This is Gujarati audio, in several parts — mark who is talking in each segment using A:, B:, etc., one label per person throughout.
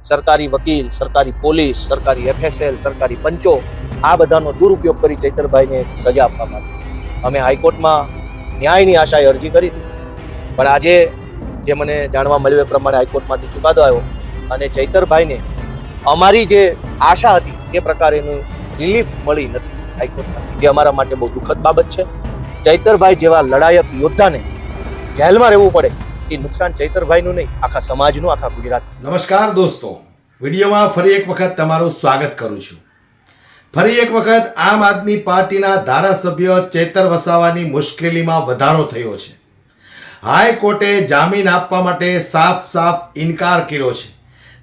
A: સરકારી વકીલ, સરકારી પોલીસ, સરકારી FSL, સરકારી પંચો આ બધાનો દુરુપયોગ કરી ચૈતરભાઈને સજા આપવામાં આવી. અમે હાઈકોર્ટમાં ન્યાયની આશાએ અરજી કરી હતી, પણ આજે જે મને જાણવા મળ્યું એ પ્રમાણે હાઈકોર્ટમાંથી ચુકાદો આવ્યો અને ચૈતરભાઈને અમારી જે આશા હતી એ પ્રકારેનું રિલીફ મળી નથી હાઈકોર્ટમાંથી, જે અમારા માટે બહુ દુઃખદ બાબત છે. ચૈતરભાઈ જેવા લડાયક યોદ્ધાને જેલમાં રહેવું પડે એ નુકસાન ચૈતરભાઈનું નહીં, આખા સમાજનું, આખા ગુજરાત.
B: નમસ્કાર દોસ્તો, વિડીયોમાં ફરી એક વખત તમારું સ્વાગત કરું છું. ફરી એક વખત આમ આદમી પાર્ટીના ધારાસભ્ય ચેતર વસાવાની મુશ્કેલીમાં વધારો થયો છે. હાઈકોર્ટે જામીન આપવા માટે સાફ ઇનકાર કર્યો છે.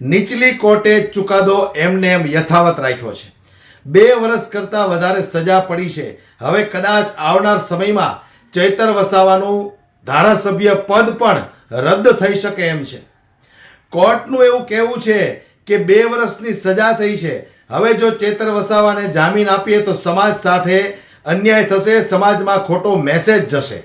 B: નીચલી કોર્ટે ચુકાદો એમને એમ યથાવત રાખ્યો છે. 2 વર્ષ કરતાં વધારે સજા પડી છે. હવે કદાચ આવનાર સમયમાં ચેતર વસાવાનું ધારાસભ્ય પદ પણ રદ થઈ શકે એમ છે. કોર્ટનું એવું કહેવું છે કે 2 વર્ષની સજા થઈ છે. હવે જો ચેતર વસાવાને જામીન આપીએ તો સમાજ સાથે અન્યાય થશે, સમાજમાં ખોટો મેસેજ જશે.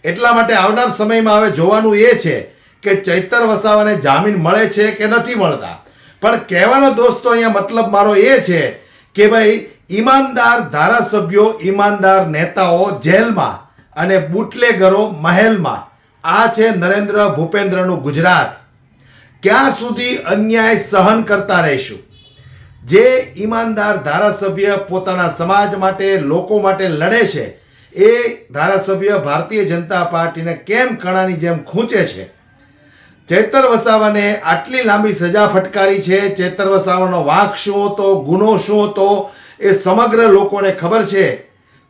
B: એટલા માટે આવનાર સમયમાં હવે જોવાનું એ છે કે ચેતર વસાવાને જામીન મળે છે કે નથી મળતા. પણ કહેવાનો દોસ્તો અહીંયા મતલબ મારો એ છે કે ભાઈ ઈમાનદાર ધારાસભ્યો, ઈમાનદાર નેતાઓ જેલમાં અને બુટલેગરો મહેલમાં. આ છે નરેન્દ્ર ભૂપેન્દ્રનું ગુજરાત. ક્યાં સુધી અન્યાય સહન કરતા રહીશું? જે ઈમાનદાર ધારાસભ્ય પોતાના સમાજ માટે, લોકો માટે લડે છે, એ ધારાસભ્ય ભારતીય જનતા પાર્ટીને કેમ કણાની જેમ ખૂંચે છે? ચેતર વસાવાને આટલી લાંબી સજા ફટકારી છે. ચેતર વસાવાનો વાંક શું હતો, ગુનો શું હતો, એ સમગ્ર લોકોને ખબર છે.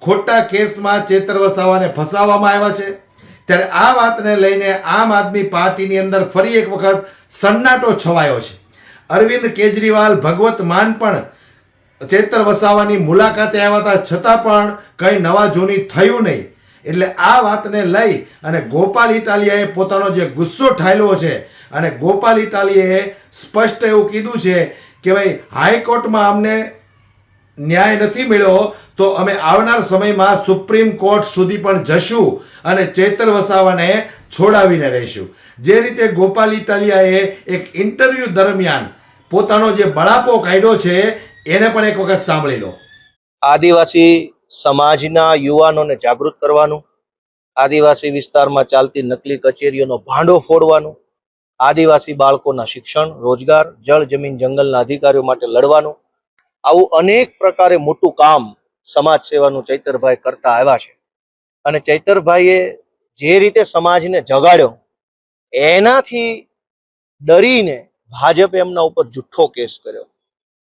B: ખોટા કેસમાં ચેતર વસાવાને ફસાવવામાં આવ્યા છે. ત્યારે આ વાતને લઈને આમ આદમી પાર્ટીની અંદર ફરી એક વખત સન્નાટો છવાયો છે. અરવિંદ કેજરીવાલ, ભગવત માન પણ ચેતર વસાવાની મુલાકાતે આવ્યા હતા, છતાં પણ કંઈ નવા જૂની થયું નહીં. એટલે આ વાતને લઈ અને ગોપાલ ઇટાલિયાએ પોતાનો જે ગુસ્સો ઠાલ્યો છે અને ગોપાલ ઇટાલિયાએ સ્પષ્ટ એવું કીધું છે કે ભાઈ હાઈકોર્ટમાં અમને ન્યાય નથી મળ્યો તો અમે આવનાર સમયમાં સુપ્રીમ કોર્ટ સુધી પણ જશું અને ચેતર વસાવાને છોડાવીને રહીશું. જે રીતે ગોપાલ ઇટાલિયાએ એક ઇન્ટરવ્યૂ દરમિયાન પોતાનો જે બળાપો કાઢ્યો છે એને પણ એક વખત સાંભળી લો.
A: આદિવાસી સમાજના યુવાનોને જાગૃત કરવાનું, આદિવાસી વિસ્તારમાં ચાલતી નકલી કચેરીઓનો ભાંડો ફોડવાનું, આદિવાસી બાળકોના શિક્ષણ, રોજગાર, જળ, જમીન, જંગલના અધિકારીઓ માટે લડવાનું, આવું અનેક પ્રકારે મોટું કામ સમાજ સેવાનું ચૈતરભાઈ કરતા આવ્યા છે. અને ચૈતરભાઈએ જે રીતે સમાજને જગાડ્યો એનાથી ડરીને ભાજપે એમના ઉપર જુઠ્ઠો કેસ કર્યો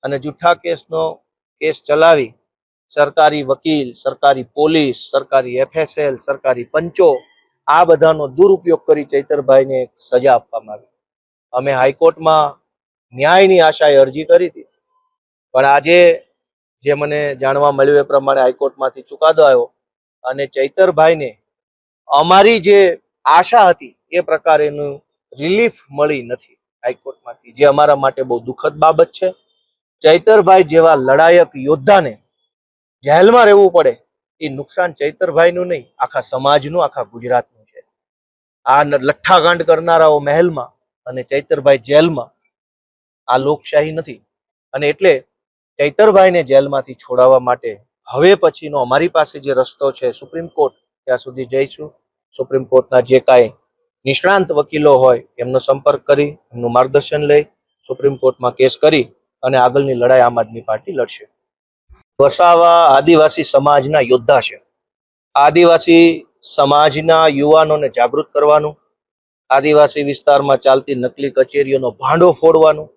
A: અને જુઠ્ઠા કેસ ચલાવી સરકારી વકીલ, સરકારી પોલીસ, સરકારી FSL, સરકારી પંચો આ બધાનો દુરુપયોગ કરી ચૈતરભાઈને સજા આપવામાં આવી. અમે હાઈકોર્ટમાં ન્યાયની આશાએ અરજી કરી હતી, પણ આજે જે મને જાણવા મળ્યું એ પ્રમાણે હાઈકોર્ટમાંથી ચુકાદો આવ્યો અને ચૈતરભાઈને અમારી જે આશા હતી એ પ્રકારેનું રિલીફ મળી નથી હાઈકોર્ટમાંથી, જે અમારા માટે બહુ દુઃખદ બાબત છે. ચૈતરભાઈ જેવા લડાયક યોદ્ધાને જેલમાં રહેવું પડે એ નુકસાન ચૈતરભાઈનું નહીં, આખા સમાજનું, આખા ગુજરાતનું છે. આ લઠ્ઠાકાંડ કરનારાઓ મહેલમાં અને ચૈતરભાઈ જેલમાં. આ લોકશાહી નથી. અને એટલે ચૈતરભાઈને જેલમાંથી છોડાવવા માટે હવે પછીનો અમારી પાસે જે રસ્તો છે સુપ્રીમ કોર્ટ, ત્યાં સુધી જઈશું. સુપ્રીમ કોર્ટના જે કાંઈ નિષ્ણાંત વકીલો હોય એમનો સંપર્ક કરી, એમનું માર્ગદર્શન લઈ સુપ્રીમ કોર્ટમાં કેસ કરી અને આગળની લડાઈ આમ આદમી પાર્ટી લડશે. વસાવા આદિવાસી સમાજના યોદ્ધા છે. આદિવાસી સમાજના યુવાનોને જાગૃત કરવાનું, આદિવાસી વિસ્તારમાં ચાલતી નકલી કચેરીઓનો ભાંડો ફોડવાનું,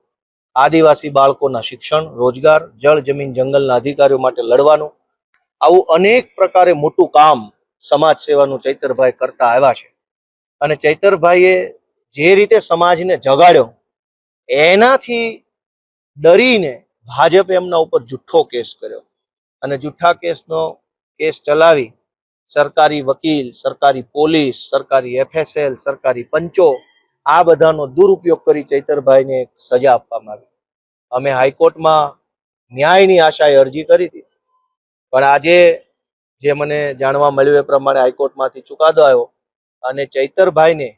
A: આદિવાસી બાળકોના શિક્ષણ, રોજગાર, જળ, જમીન, જંગલના અધિકારીઓ માટે લડવાનું, આવું અનેક પ્રકારે મોટું કામ સમાજ સેવાનું ચૈતરભાઈ કરતા આવ્યા છે. અને ચૈતરભાઈએ જે રીતે સમાજને જગાડ્યો એનાથી ડરીને ભાજપે એમના ઉપર જુઠ્ઠો કેસ કર્યો અને જુઠ્ઠા કેસ ચલાવી સરકારી વકીલ, સરકારી પોલીસ, સરકારી FSL, સરકારી પંચો આ બધાનો દુરુપયોગ કરી ચૈતરભાઈને સજા આપવામાં આવી. અમે હાઈકોર્ટમાં ન્યાયની આશાએ અરજી કરી હતી, પણ આજે જે મને જાણવા મળ્યું એ પ્રમાણે હાઈકોર્ટમાંથી ચુકાદો આવ્યો અને ચૈતરભાઈને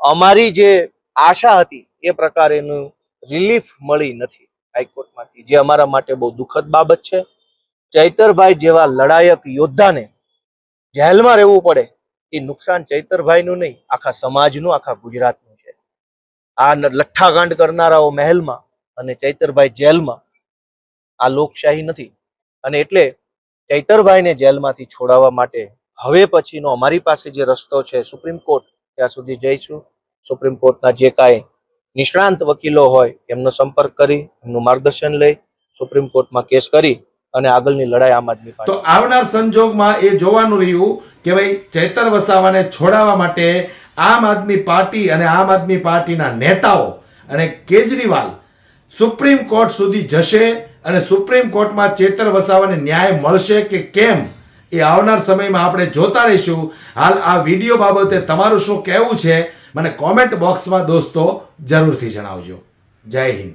A: અમારી જે આશા હતી એ પ્રકારેનું રિલીફ મળી નથી હાઈકોર્ટમાંથી, જે અમારા માટે બહુ દુઃખદ બાબત છે. ચૈતરભાઈ જેવા લડાયક યોદ્ધાને જેલમાં રહેવું પડે એ નુકસાન ચૈતરભાઈનું નહીં, આખા સમાજનું, આખા ગુજરાતનું છે. આ લઠ્ઠાકાંડ કરનારાઓ મહેલમાં અને ચૈતરભાઈ જેલમાં, આ લોકશાહી નથી. અને એટલે ચૈતરભાઈને જેલમાંથી છોડાવવા માટે હવે પછીનો અમારી પાસે જે રસ્તો છે, સુપ્રીમ કોર્ટ ત્યાં સુધી જઈશું. સુપ્રીમ કોર્ટના જે કાંઈ નિષ્ણાંત વકીલો હોય એમનો સંપર્ક કરી, એમનું માર્ગદર્શન લઈ સુપ્રીમ કોર્ટમાં કેસ કરી અને આગળની લડાઈ આમ આદમી
B: તો
A: પાર્ટી.
B: આવનાર સંજોગમાં એ જોવાનું રહ્યું કે ભાઈ ચૈતર વસાવાને છોડાવવા માટે આમ આદમી પાર્ટી અને આમ આદમી પાર્ટીના નેતાઓ અને કેજરીવાલ સુપ્રીમ કોર્ટ સુધી જશે અને સુપ્રીમ કોર્ટમાં ચૈતર વસાવાને ન્યાય મળશે કે કેમ, એ આવનાર સમયમાં આપણે જોતા રહીશું. હાલ આ વિડીયો બાબતે તમારું શું કહેવું છે મને કોમેન્ટ બોક્સમાં દોસ્તો જરૂરથી જણાવજો. જય હિન્દ.